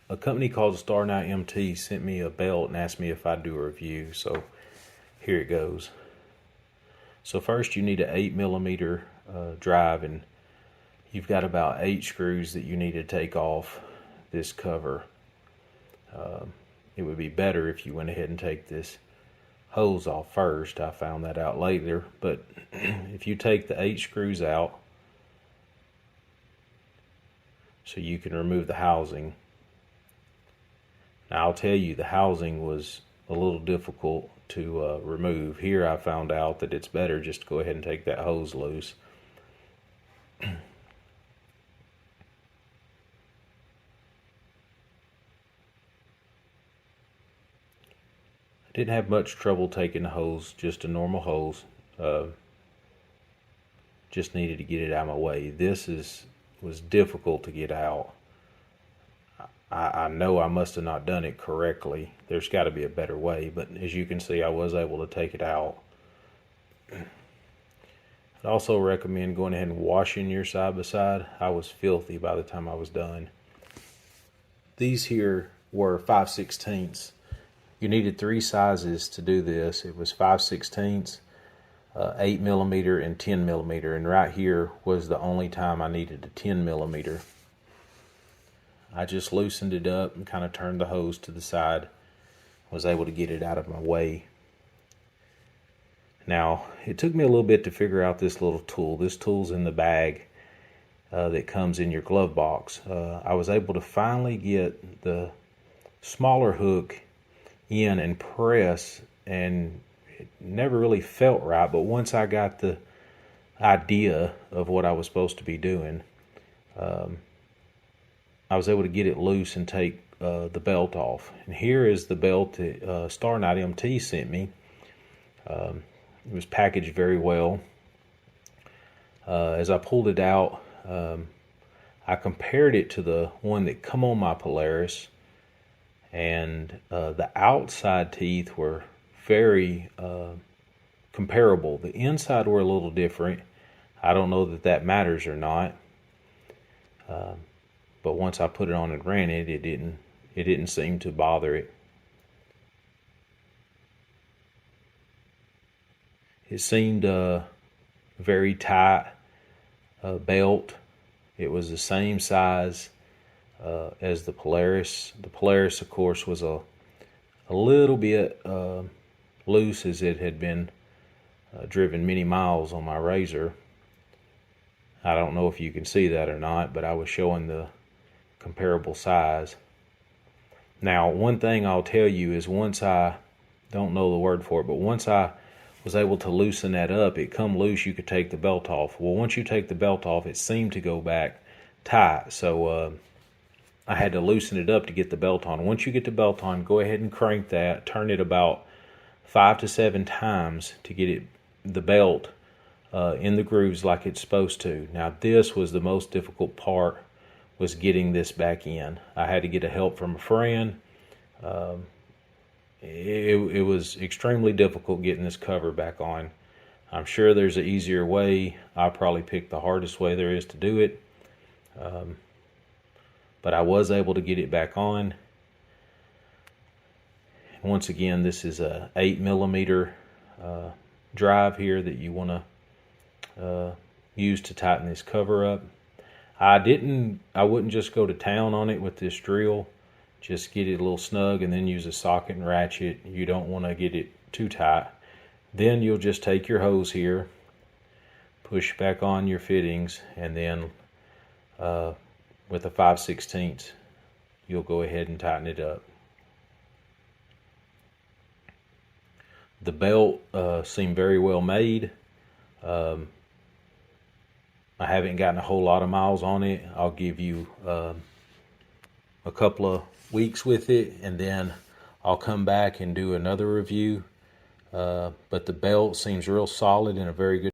a company called StarKnightMT sent me a belt and asked me if I'd do a review. So here it goes. So first you need an 8mm drive, and you've got about 8 screws that you need to take off this cover. It would be better if you went ahead and take this hose off first. I found that out later, but if you take the 8 screws out so you can remove the housing. Now I'll tell you, the housing was a little difficult to remove. Here I found out that it's better just to go ahead and take that hose loose. I didn't have much trouble taking the hose, just a normal hose. Just needed to get it out of my way. This was difficult to get out. I know I must have not done it correctly. There's got to be a better way, but as you can see, I was able to take it out. I'd also recommend going ahead and washing your side by side. I was filthy by the time I was done. These here were 5/16. You needed 3 sizes to do this. It was 5/16, 8mm, and 10mm, and right here was the only time I needed a 10mm. I just loosened it up and kind of turned the hose to the side. Was able to get it out of my way. Now, it took me a little bit to figure out this little tool. This tool's in the bag that comes in your glove box. I was able to finally get the smaller hook in and press, and it never really felt right, but once I got the idea of what I was supposed to be doing, I was able to get it loose and take the belt off. And here is the belt that StarKnightMT sent me. It was packaged very well. As I pulled it out, I compared it to the one that come on my Polaris, and the outside teeth were very comparable. The inside were a little different. I don't know that that matters or not. But once I put it on and ran it, it didn't seem to bother it. It seemed very tight belt. It was the same size as the Polaris. The Polaris, of course, was a little bit loose, as it had been driven many miles on my RZR. I don't know if you can see that or not, but I was showing the comparable size. Now, one thing I'll tell you is, once I don't know the word for it, but once I was able to loosen that up, it come loose, you could take the belt off. Well, once you take the belt off, it seemed to go back tight, so I had to loosen it up to get the belt on. Once you get the belt on, go ahead and crank that, turn it about 5 to 7 times to get the belt in the grooves like it's supposed to. Now, this was the most difficult part, was getting this back in. I had to get a help from a friend. It was extremely difficult getting this cover back on. I'm sure there's an easier way. I probably picked the hardest way there is to do it. But I was able to get it back on. Once again, this is a 8mm drive here that you want to use to tighten this cover up. I wouldn't just go to town on it with this drill. Just get it a little snug and then use a socket and ratchet. You don't want to get it too tight. Then you'll just take your hose here, push back on your fittings, and then with a 5/16, you'll go ahead and tighten it up. The belt seemed very well made. I haven't gotten a whole lot of miles on it. I'll give you a couple of weeks with it, and then I'll come back and do another review. But the belt seems real solid and a very good